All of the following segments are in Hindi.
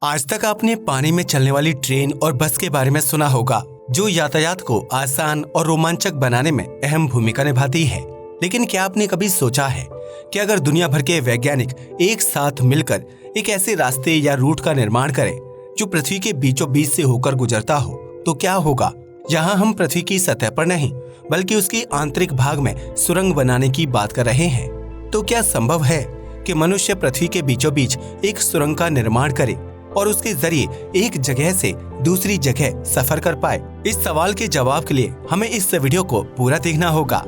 आज तक आपने पानी में चलने वाली ट्रेन और बस के बारे में सुना होगा, जो यातायात को आसान और रोमांचक बनाने में अहम भूमिका निभाती है। लेकिन क्या आपने कभी सोचा है कि अगर दुनिया भर के वैज्ञानिक एक साथ मिलकर एक ऐसे रास्ते या रूट का निर्माण करें जो पृथ्वी के बीचों बीच से होकर गुजरता हो, तो क्या होगा? यहाँ हम पृथ्वी की सतह पर नहीं, बल्कि उसकी आंतरिक भाग में सुरंग बनाने की बात कर रहे हैं। तो क्या संभव है कि मनुष्य पृथ्वी के बीचों बीच एक सुरंग का निर्माण करे और उसके जरिए एक जगह से दूसरी जगह सफर कर पाए? इस सवाल के जवाब के लिए हमें इस वीडियो को पूरा देखना होगा।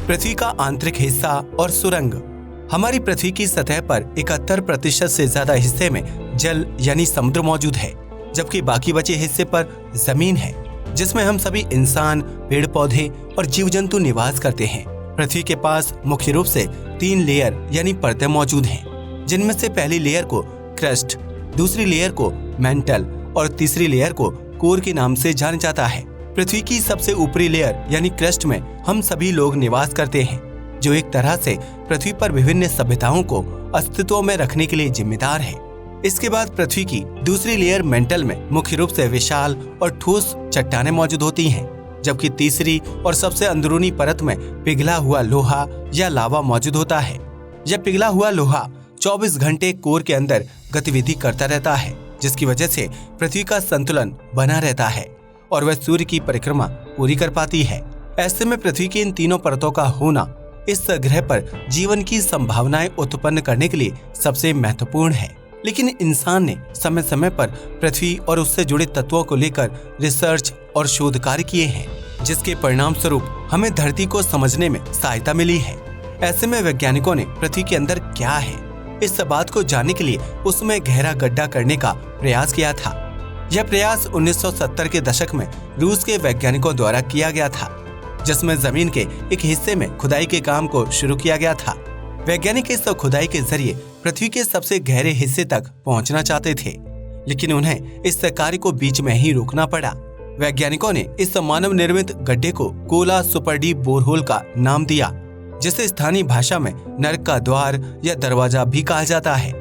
पृथ्वी का आंतरिक हिस्सा और सुरंग। हमारी पृथ्वी की सतह पर 71% से ज्यादा हिस्से में जल यानी समुद्र मौजूद है, जबकि बाकी बचे हिस्से पर जमीन है, जिसमें हम सभी इंसान, पेड़ पौधे और जीव जंतु निवास करते हैं। पृथ्वी के पास मुख्य रूप से 3 लेयर यानी परतें मौजूद हैं, जिनमें से पहली लेयर को क्रस्ट, दूसरी लेयर को मेंटल और तीसरी लेयर को कोर के नाम से जाना जाता है। पृथ्वी की सबसे ऊपरी लेयर यानी क्रस्ट में हम सभी लोग निवास करते हैं, जो एक तरह से पृथ्वी पर विभिन्न सभ्यताओं को अस्तित्व में रखने के लिए जिम्मेदार है। इसके बाद पृथ्वी की दूसरी लेयर मेंटल में मुख्य रूप से विशाल और ठोस चट्टानें मौजूद होती हैं, जबकि तीसरी और सबसे अंदरूनी परत में पिघला हुआ लोहा या लावा मौजूद होता है। यह पिघला हुआ लोहा 24 घंटे कोर के अंदर गतिविधि करता रहता है, जिसकी वजह से पृथ्वी का संतुलन बना रहता है और वह सूर्य की परिक्रमा पूरी कर पाती है। ऐसे में पृथ्वी की इन तीनों परतों का होना इस ग्रह पर जीवन की संभावनाएं उत्पन्न करने के लिए सबसे महत्वपूर्ण है। लेकिन इंसान ने समय समय पर पृथ्वी और उससे जुड़े तत्वों को लेकर रिसर्च और शोध कार्य किए हैं, जिसके परिणाम स्वरूप हमें धरती को समझने में सहायता मिली है। ऐसे में वैज्ञानिकों ने पृथ्वी के अंदर क्या है, इस बात को जानने के लिए उसमें गहरा गड्ढा करने का प्रयास किया था। यह प्रयास 1970 के दशक में रूस के वैज्ञानिकों द्वारा किया गया था, जिसमें जमीन के एक हिस्से में खुदाई के काम को शुरू किया गया था। वैज्ञानिक इस खुदाई के जरिए पृथ्वी के सबसे गहरे हिस्से तक पहुंचना चाहते थे, लेकिन उन्हें इस कार्य को बीच में ही रोकना पड़ा। वैज्ञानिकों ने इस मानव निर्मित गड्ढे को कोला सुपर डीप बोरहोल का नाम दिया, जिसे स्थानीय भाषा में नरक का द्वार या दरवाजा भी कहा जाता है।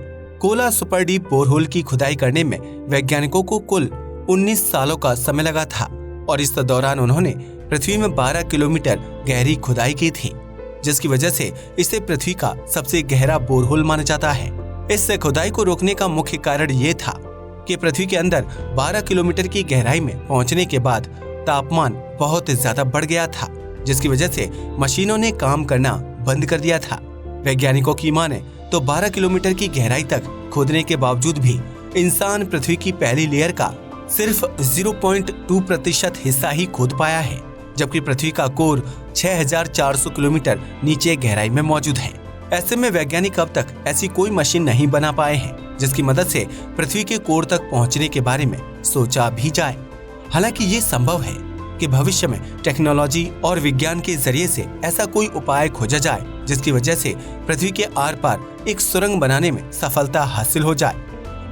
कोला सुपर डीप बोरहोल की खुदाई करने में वैज्ञानिकों को कुल 19 सालों का समय लगा था और इस दौरान उन्होंने पृथ्वी में 12 किलोमीटर गहरी खुदाई की थी, जिसकी वजह से इसे पृथ्वी का सबसे गहरा बोरहोल माना जाता है। इस खुदाई को रोकने का मुख्य कारण ये था कि पृथ्वी के अंदर 12 किलोमीटर की गहराई में पहुंचने के बाद तापमान बहुत ज्यादा बढ़ गया था, जिसकी वजह से मशीनों ने काम करना बंद कर दिया था। वैज्ञानिकों की माने तो 12 किलोमीटर की गहराई तक खोदने के बावजूद भी इंसान पृथ्वी की पहली लेयर का सिर्फ 0.2% हिस्सा ही खोद पाया है, जबकि पृथ्वी का कोर 6400 किलोमीटर नीचे गहराई में मौजूद है। ऐसे में वैज्ञानिक अब तक ऐसी कोई मशीन नहीं बना पाए हैं जिसकी मदद से पृथ्वी के कोर तक पहुंचने के बारे में सोचा भी जाए। हालांकि ये संभव है कि भविष्य में टेक्नोलॉजी और विज्ञान के जरिए से ऐसा कोई उपाय खोजा जाए जिसकी वजह से पृथ्वी के आर पार एक सुरंग बनाने में सफलता हासिल हो जाए।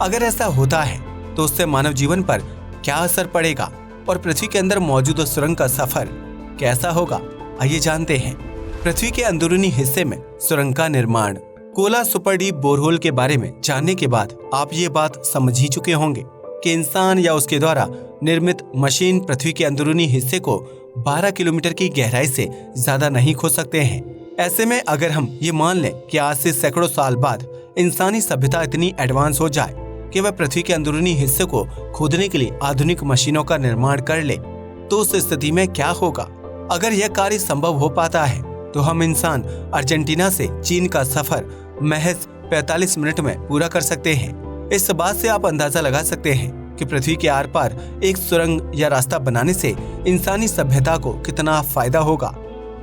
अगर ऐसा होता है तो उससे मानव जीवन पर क्या असर पड़ेगा और पृथ्वी के अंदर मौजूद सुरंग का सफर कैसा होगा? आइए जानते हैं। पृथ्वी के अंदरूनी हिस्से में सुरंग का निर्माण। कोला सुपर डीप बोरहोल के बारे में जानने के बाद आप ये बात समझ ही चुके होंगे कि इंसान या उसके द्वारा निर्मित मशीन पृथ्वी के अंदरूनी हिस्से को 12 किलोमीटर की गहराई से ज्यादा नहीं खोद सकते हैं। ऐसे में अगर हम ये मान लें कि आज से सैकड़ों साल बाद इंसानी सभ्यता इतनी एडवांस हो जाए कि वह पृथ्वी के अंदरूनी हिस्से को खोदने के लिए आधुनिक मशीनों का निर्माण कर ले, तो उस स्थिति में क्या होगा? अगर यह कार्य संभव हो पाता है तो हम इंसान अर्जेंटीना से चीन का सफर महज 45 मिनट में पूरा कर सकते हैं। इस बात से आप अंदाजा लगा सकते हैं कि पृथ्वी के आर पार एक सुरंग या रास्ता बनाने से इंसानी सभ्यता को कितना फायदा होगा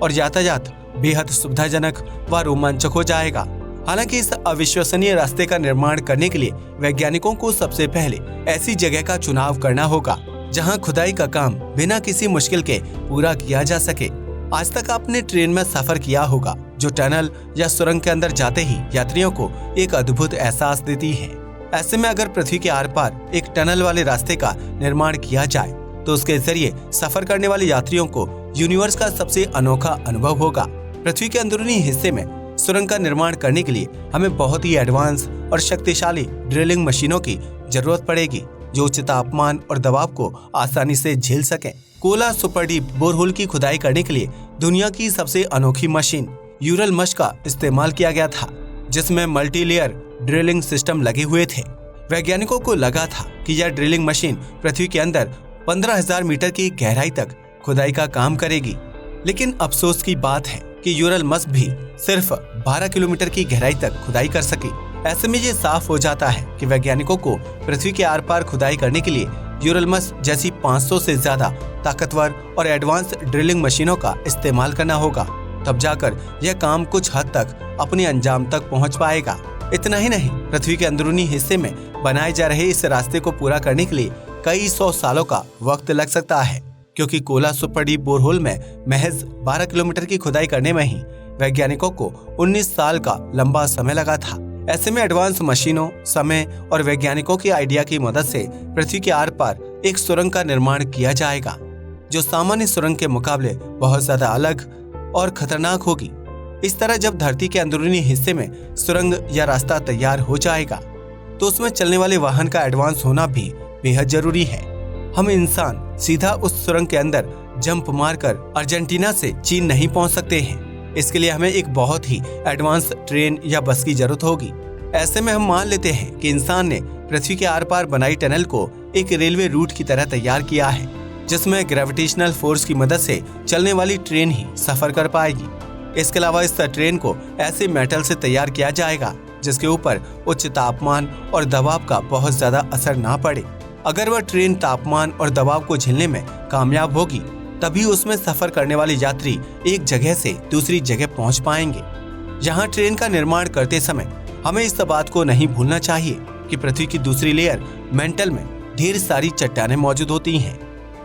और यातायात बेहद सुविधाजनक व रोमांचक हो जाएगा। हालांकि इस अविश्वसनीय रास्ते का निर्माण करने के लिए वैज्ञानिकों को सबसे पहले ऐसी जगह का चुनाव करना होगा जहां खुदाई का काम बिना किसी मुश्किल के पूरा किया जा सके। आज तक आपने ट्रेन में सफर किया होगा, जो टनल या सुरंग के अंदर जाते ही यात्रियों को एक अद्भुत एहसास देती है। ऐसे में अगर पृथ्वी के आर पार एक टनल वाले रास्ते का निर्माण किया जाए तो उसके जरिए सफर करने वाले यात्रियों को यूनिवर्स का सबसे अनोखा अनुभव होगा। पृथ्वी के अंदरूनी हिस्से में सुरंग का निर्माण करने के लिए हमें बहुत ही एडवांस और शक्तिशाली ड्रिलिंग मशीनों की जरूरत पड़ेगी जो उच्च तापमान और दबाव को आसानी से झेल सके। कोला सुपर डीप बोरहोल की खुदाई करने के लिए दुनिया की सबसे अनोखी मशीन यूरलमश का इस्तेमाल किया गया था, जिसमें मल्टी लेयर ड्रिलिंग सिस्टम लगे हुए थे। वैज्ञानिकों को लगा था कि यह ड्रिलिंग मशीन पृथ्वी के अंदर 15,000 मीटर की गहराई तक खुदाई का काम करेगी, लेकिन अफसोस की बात है कि यूरलमश भी सिर्फ 12 किलोमीटर की गहराई तक खुदाई कर सकी। ऐसे में ये साफ हो जाता है कि वैज्ञानिकों को पृथ्वी के आर पार खुदाई करने के लिए यूरलमश जैसी 500 से ज्यादा ताकतवर और एडवांस ड्रिलिंग मशीनों का इस्तेमाल करना होगा, तब जाकर यह काम कुछ हद तक अपने अंजाम तक पहुंच पाएगा। इतना ही नहीं, पृथ्वी के अंदरूनी हिस्से में बनाए जा रहे इस रास्ते को पूरा करने के लिए कई 100 सालों का वक्त लग सकता है, क्योंकि कोला सुपर डीप बोरहोल में महज 12 किलोमीटर की खुदाई करने में ही वैज्ञानिकों को 19 साल का लंबा समय लगा था। ऐसे में एडवांस मशीनों, समय और वैज्ञानिकों की आइडिया की मदद से पृथ्वी के आर पार एक सुरंग का निर्माण किया जाएगा जो सामान्य सुरंग के मुकाबले बहुत ज्यादा अलग और खतरनाक होगी। इस तरह जब धरती के अंदरूनी हिस्से में सुरंग या रास्ता तैयार हो जाएगा तो उसमें चलने वाले वाहन का एडवांस होना भी बेहद जरूरी है। हम इंसान सीधा उस सुरंग के अंदर जंप मारकर अर्जेंटीना से चीन नहीं पहुंच सकते हैं। इसके लिए हमें एक बहुत ही एडवांस ट्रेन या बस की जरूरत होगी। ऐसे में हम मान लेते हैं कि इंसान ने पृथ्वी के आर पार बनाई टनल को एक रेलवे रूट की तरह तैयार किया है, जिसमें ग्रेविटेशनल फोर्स की मदद से चलने वाली ट्रेन ही सफर कर पाएगी। इसके अलावा इस ट्रेन को ऐसे मेटल से तैयार किया जाएगा जिसके ऊपर उच्च तापमान और दबाव का बहुत ज्यादा असर ना पड़े। अगर वह ट्रेन तापमान और दबाव को झेलने में कामयाब होगी तभी उसमें सफर करने वाले यात्री एक जगह से दूसरी जगह पहुंच पाएंगे। यहाँ ट्रेन का निर्माण करते समय हमें इस बात को नहीं भूलना चाहिए कि पृथ्वी की दूसरी लेयर मेंटल में ढेर सारी चट्टानें मौजूद होती हैं।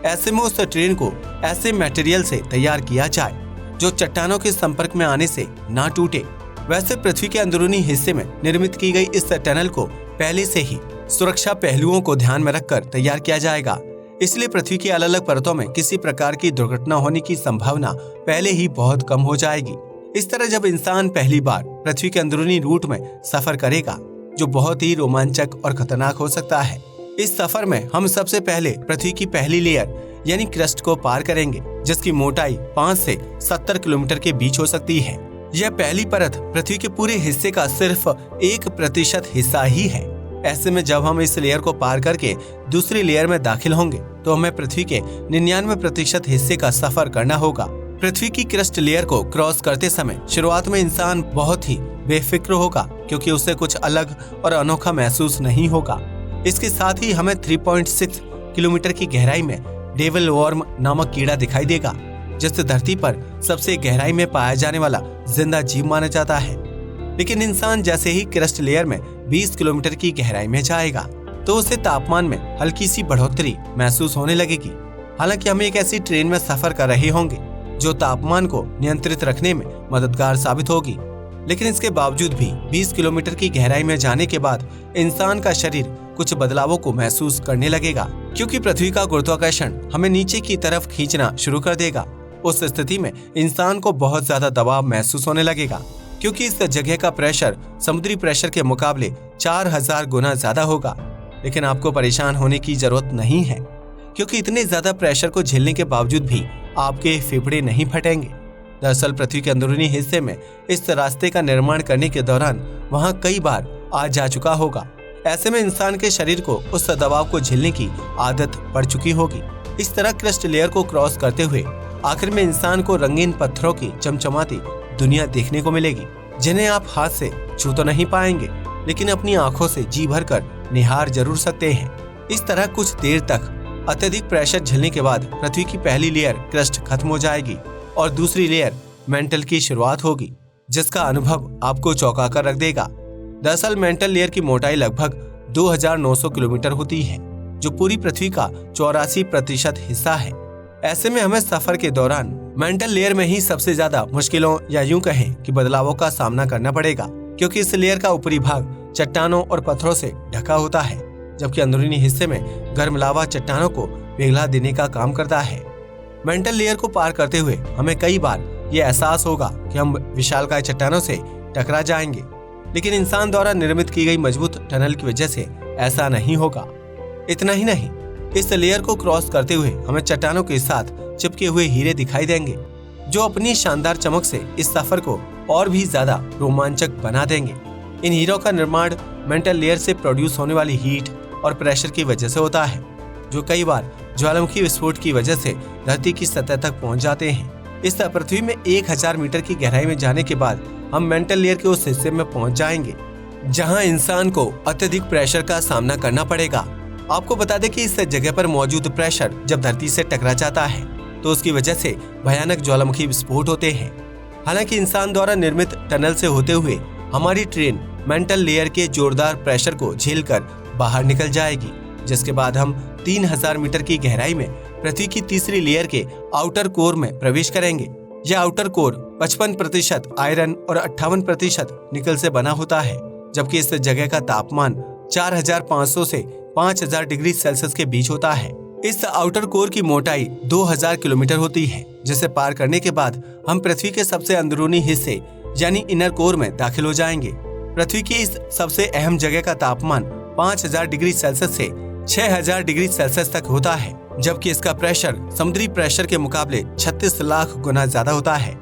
ऐसे में उस ट्रेन को ऐसे मटेरियल से तैयार किया जाए जो चट्टानों के संपर्क में आने से ना टूटे। वैसे पृथ्वी के अंदरूनी हिस्से में निर्मित की गई इस टनल को पहले से ही सुरक्षा पहलुओं को ध्यान में रखकर तैयार किया जाएगा, इसलिए पृथ्वी की अलग अलग परतों में किसी प्रकार की दुर्घटना होने की संभावना पहले ही बहुत कम हो जाएगी। इस तरह जब इंसान पहली बार पृथ्वी के अंदरूनी रूट में सफर करेगा जो बहुत ही रोमांचक और खतरनाक हो सकता है। इस सफर में हम सबसे पहले पृथ्वी की पहली लेयर यानी क्रस्ट को पार करेंगे, जिसकी मोटाई 5 से 70 किलोमीटर के बीच हो सकती है। यह पहली परत पृथ्वी के पूरे हिस्से का सिर्फ 1% हिस्सा ही है। ऐसे में जब हम इस लेयर को पार करके दूसरी लेयर में दाखिल होंगे तो हमें पृथ्वी के 99% हिस्से का सफर करना होगा। पृथ्वी की क्रस्ट लेयर को क्रॉस करते समय शुरुआत में इंसान बहुत ही बेफिक्र होगा, क्योंकि उसे कुछ अलग और अनोखा महसूस नहीं होगा। इसके साथ ही हमें 3.6 किलोमीटर की गहराई में डेविल वॉर्म नामक कीड़ा दिखाई देगा, जिसे धरती पर सबसे गहराई में पाया जाने वाला जिंदा जीव माना जाता है। लेकिन इंसान जैसे ही क्रस्ट लेयर में 20 किलोमीटर की गहराई में जाएगा तो उसे तापमान में हल्की सी बढ़ोतरी महसूस होने लगेगी। हालांकि हम एक ऐसी ट्रेन में सफर कर रहे होंगे जो तापमान को नियंत्रित रखने में मददगार साबित होगी, लेकिन इसके बावजूद भी 20 किलोमीटर की गहराई में जाने के बाद इंसान का शरीर कुछ बदलावों को महसूस करने लगेगा, क्योंकि पृथ्वी का गुरुत्वाकर्षण हमें नीचे की तरफ खींचना शुरू कर देगा। उस स्थिति में इंसान को बहुत ज्यादा दबाव महसूस होने लगेगा, क्योंकि इस जगह का प्रेशर समुद्री प्रेशर के मुकाबले 4000 गुना ज्यादा होगा। लेकिन आपको परेशान होने की जरूरत नहीं है, क्योंकि इतने ज्यादा प्रेशर को झेलने के बावजूद भी आपके फेफड़े नहीं फटेंगे। दरअसल पृथ्वी के अंदरूनी हिस्से में इस रास्ते का निर्माण करने के दौरान वहां कई बार आ जा चुका होगा। ऐसे में इंसान के शरीर को उस दबाव को झेलने की आदत पड़ चुकी होगी। इस तरह क्रस्ट लेयर को क्रॉस करते हुए आखिर में इंसान को रंगीन पत्थरों की चमचमाती दुनिया देखने को मिलेगी, जिन्हें आप हाथ से छू तो नहीं पाएंगे, लेकिन अपनी आंखों से जी भर कर निहार जरूर सकते हैं। इस तरह कुछ देर तक अत्यधिक प्रेशर झेलने के बाद पृथ्वी की पहली लेयर क्रस्ट खत्म हो जाएगी और दूसरी लेयर मेंटल की शुरुआत होगी, जिसका अनुभव आपको चौंका कर रख देगा। दरअसल मेंटल लेयर की मोटाई लगभग 2900 किलोमीटर होती है, जो पूरी पृथ्वी का 84% हिस्सा है। ऐसे में हमें सफर के दौरान मेंटल लेयर में ही सबसे ज्यादा मुश्किलों या यूं कहें कि बदलावों का सामना करना पड़ेगा, क्योंकि इस लेयर का ऊपरी भाग चट्टानों और पत्थरों से ढका होता है, जबकि अंदरूनी हिस्से में गर्म लावा चट्टानों को पिघला देने का काम करता है। मेंटल लेयर को पार करते हुए हमें कई बार ये एहसास होगा कि हम विशालकाय चट्टानों से टकरा जाएंगे। लेकिन इंसान द्वारा निर्मित की गई मजबूत टनल की वजह से ऐसा नहीं होगा। इतना ही नहीं, इस लेयर को क्रॉस करते हुए हमें चट्टानों के साथ चिपके हुए हीरे दिखाई देंगे, जो अपनी शानदार चमक से इस सफर को और भी ज्यादा रोमांचक बना देंगे। इन हीरों का निर्माण मेंटल लेयर से प्रोड्यूस होने वाली हीट और प्रेशर की वजह से होता है, जो कई बार ज्वालामुखी विस्फोट की वजह से धरती की सतह तक पहुंच जाते हैं। इस पृथ्वी में 1000 मीटर की गहराई में जाने के बाद हम मेंटल लेयर के उस हिस्से में पहुंच जाएंगे जहां इंसान को अत्यधिक प्रेशर का सामना करना पड़ेगा। आपको बता दें कि इस जगह पर मौजूद प्रेशर जब धरती से टकरा जाता है तो उसकी वजह से भयानक ज्वालामुखी विस्फोट होते हैं। हालांकि इंसान द्वारा निर्मित टनल से होते हुए हमारी ट्रेन मेंटल लेयर के जोरदार प्रेशर को झेलकर बाहर निकल जाएगी, जिसके बाद हम 3000 मीटर की गहराई में पृथ्वी की तीसरी लेयर के आउटर कोर में प्रवेश करेंगे। यह आउटर कोर 55% आयरन और 58% निकल से बना होता है, जबकि इस जगह का तापमान 4500 से 5000 डिग्री सेल्सियस के बीच होता है। इस आउटर कोर की मोटाई 2000 किलोमीटर होती है, जिसे पार करने के बाद हम पृथ्वी के सबसे अंदरूनी हिस्से यानी इनर कोर में दाखिल हो जाएंगे। पृथ्वी की इस सबसे अहम जगह का तापमान 5000 डिग्री सेल्सियस से 6000 डिग्री सेल्सियस तक होता है, जबकि इसका प्रेशर समुद्री प्रेशर के मुकाबले 36 लाख गुना ज्यादा होता है।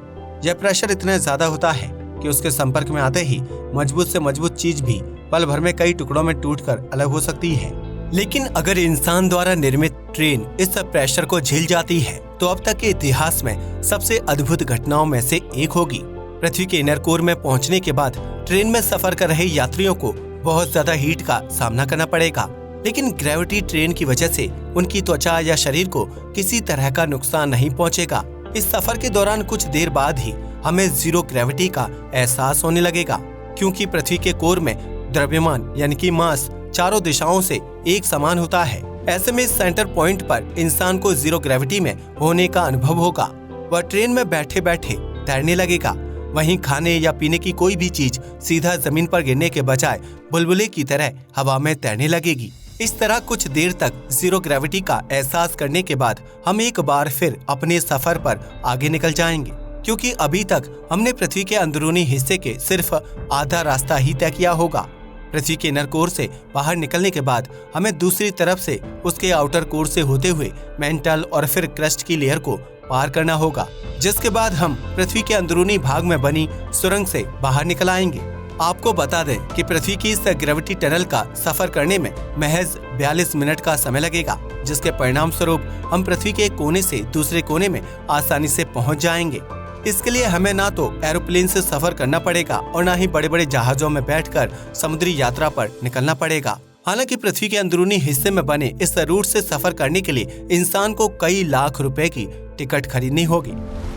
यह प्रेशर इतना ज्यादा होता है कि उसके संपर्क में आते ही मजबूत से मजबूत चीज भी पल भर में कई टुकड़ों में टूटकर अलग हो सकती है। लेकिन अगर इंसान द्वारा निर्मित ट्रेन इस प्रेशर को झेल जाती है तो अब तक के इतिहास में सबसे अद्भुत घटनाओं में से एक होगी। पृथ्वी के इनर कोर में पहुंचने के बाद ट्रेन में सफर कर रहे यात्रियों को बहुत ज्यादा हीट का सामना करना पड़ेगा, लेकिन ग्रेविटी ट्रेन की वजह से उनकी त्वचा या शरीर को किसी तरह का नुकसान नहीं पहुंचेगा। इस सफर के दौरान कुछ देर बाद ही हमें जीरो ग्रेविटी का एहसास होने लगेगा, क्योंकि पृथ्वी के कोर में द्रव्यमान यानी कि मास चारों दिशाओं से एक समान होता है। ऐसे में इस सेंटर पॉइंट पर इंसान को जीरो ग्रेविटी में होने का अनुभव होगा। वह ट्रेन में बैठे बैठे तैरने लगेगा। वहीं खाने या पीने की कोई भी चीज सीधा जमीन पर गिरने के बजाय बुलबुले की तरह हवा में तैरने लगेगी। इस तरह कुछ देर तक जीरो ग्रेविटी का एहसास करने के बाद हम एक बार फिर अपने सफर पर आगे निकल जाएंगे, क्योंकि अभी तक हमने पृथ्वी के अंदरूनी हिस्से के सिर्फ आधा रास्ता ही तय किया होगा। पृथ्वी के इनर कोर से बाहर निकलने के बाद हमें दूसरी तरफ से उसके आउटर कोर से होते हुए मेंटल और फिर क्रस्ट की लेयर को पार करना होगा, जिसके बाद हम पृथ्वी के अंदरूनी भाग में बनी सुरंग से बाहर निकल आएंगे। आपको बता दें कि पृथ्वी की इस ग्रेविटी टनल का सफर करने में महज 42 मिनट का समय लगेगा, जिसके परिणाम स्वरूप हम पृथ्वी के एक कोने से दूसरे कोने में आसानी से पहुंच जाएंगे। इसके लिए हमें ना तो एरोप्लेन से सफर करना पड़ेगा और ना ही बड़े बड़े जहाजों में बैठकर समुद्री यात्रा पर निकलना पड़ेगा। हालांकि पृथ्वी के अंदरूनी हिस्से में बने इस रूट से सफर करने के लिए इंसान को कई लाख रुपए की टिकट खरीदनी होगी।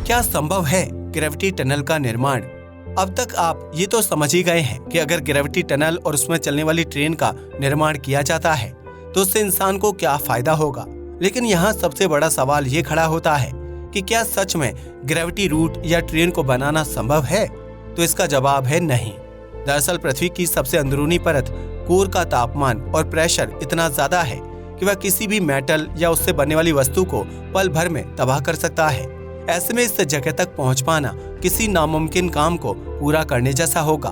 क्या संभव है ग्रेविटी टनल का निर्माण? अब तक आप ये तो समझ ही गए हैं कि अगर ग्रेविटी टनल और उसमें चलने वाली ट्रेन का निर्माण किया जाता है तो उससे इंसान को क्या फायदा होगा। लेकिन यहाँ सबसे बड़ा सवाल ये खड़ा होता है कि क्या सच में ग्रेविटी रूट या ट्रेन को बनाना संभव है? तो इसका जवाब है नहीं। दरअसल पृथ्वी की सबसे अंदरूनी परत कोर का तापमान और प्रेशर इतना ज्यादा है कि वह किसी भी मेटल या उससे बनने वाली वस्तु को पल भर में तबाह कर सकता है। ऐसे में इस जगह तक पहुंच पाना किसी नामुमकिन काम को पूरा करने जैसा होगा।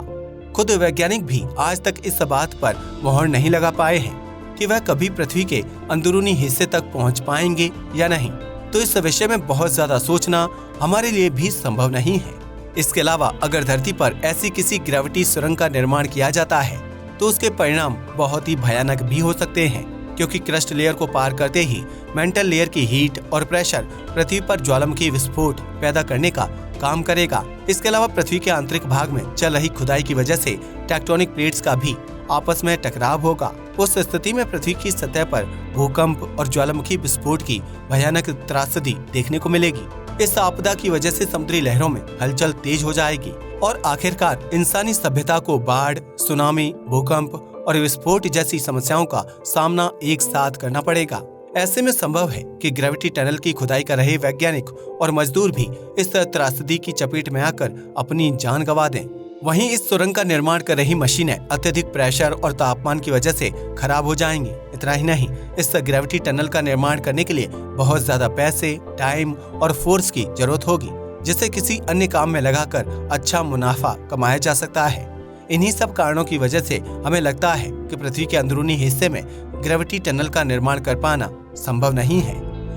खुद वैज्ञानिक भी आज तक इस बात पर मोहर नहीं लगा पाए हैं कि वह कभी पृथ्वी के अंदरूनी हिस्से तक पहुंच पाएंगे या नहीं। तो इस विषय में बहुत ज्यादा सोचना हमारे लिए भी संभव नहीं है। इसके अलावा अगर धरती पर ऐसी किसी ग्रेविटी सुरंग का निर्माण किया जाता है तो उसके परिणाम बहुत ही भयानक भी हो सकते हैं, क्योंकि क्रस्ट लेयर को पार करते ही मेंटल लेयर की हीट और प्रेशर पृथ्वी पर ज्वालामुखी विस्फोट पैदा करने का काम करेगा। इसके अलावा पृथ्वी के आंतरिक भाग में चल रही खुदाई की वजह से टेक्टोनिक प्लेट्स का भी आपस में टकराव होगा। उस स्थिति में पृथ्वी की सतह पर भूकंप और ज्वालामुखी विस्फोट की भयानक त्रासदी देखने को मिलेगी। इस आपदा की वजह से समुद्री लहरों में हलचल तेज हो जाएगी और आखिरकार इंसानी सभ्यता को बाढ़, सुनामी, भूकंप और विस्फोट जैसी समस्याओं का सामना एक साथ करना पड़ेगा। ऐसे में संभव है कि ग्रेविटी टनल की खुदाई कर रहे वैज्ञानिक और मजदूर भी इस त्रासदी की चपेट में आकर अपनी जान गंवा दें। वहीं इस सुरंग का निर्माण कर रही मशीनें अत्यधिक प्रेशर और तापमान की वजह से खराब हो जाएंगी। इतना ही नहीं, इस ग्रेविटी टनल का निर्माण करने के लिए बहुत ज्यादा पैसे, टाइम और फोर्स की जरूरत होगी। जिसे किसी अन्य काम में लगाकर अच्छा मुनाफा कमाया जा सकता है। इन्हीं सब कारणों की वजह से हमें लगता है कि पृथ्वी के अंदरूनी हिस्से में ग्रेविटी टनल का निर्माण कर पाना संभव नहीं है।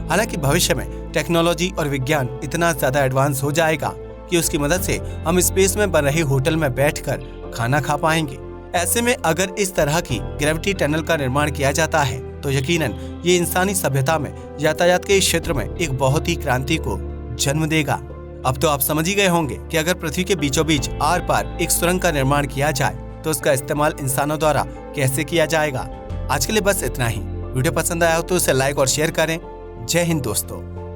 हालांकि भविष्य में टेक्नोलॉजी और विज्ञान इतना ज्यादा एडवांस हो जाएगा कि उसकी मदद से हम स्पेस में बन रहे होटल में बैठकर खाना खा पाएंगे। ऐसे में अगर इस तरह की ग्रेविटी टनल का निर्माण किया जाता है तो यकीनन ये इंसानी सभ्यता में यातायात के क्षेत्र में एक बहुत ही क्रांति को जन्म देगा। अब तो आप समझ ही गए होंगे कि अगर पृथ्वी के बीचों बीच आर पार एक सुरंग का निर्माण किया जाए तो उसका इस्तेमाल इंसानों द्वारा कैसे किया जाएगा। आज के लिए बस इतना ही। वीडियो पसंद आया हो तो उसे लाइक और शेयर करें। जय हिंद दोस्तों।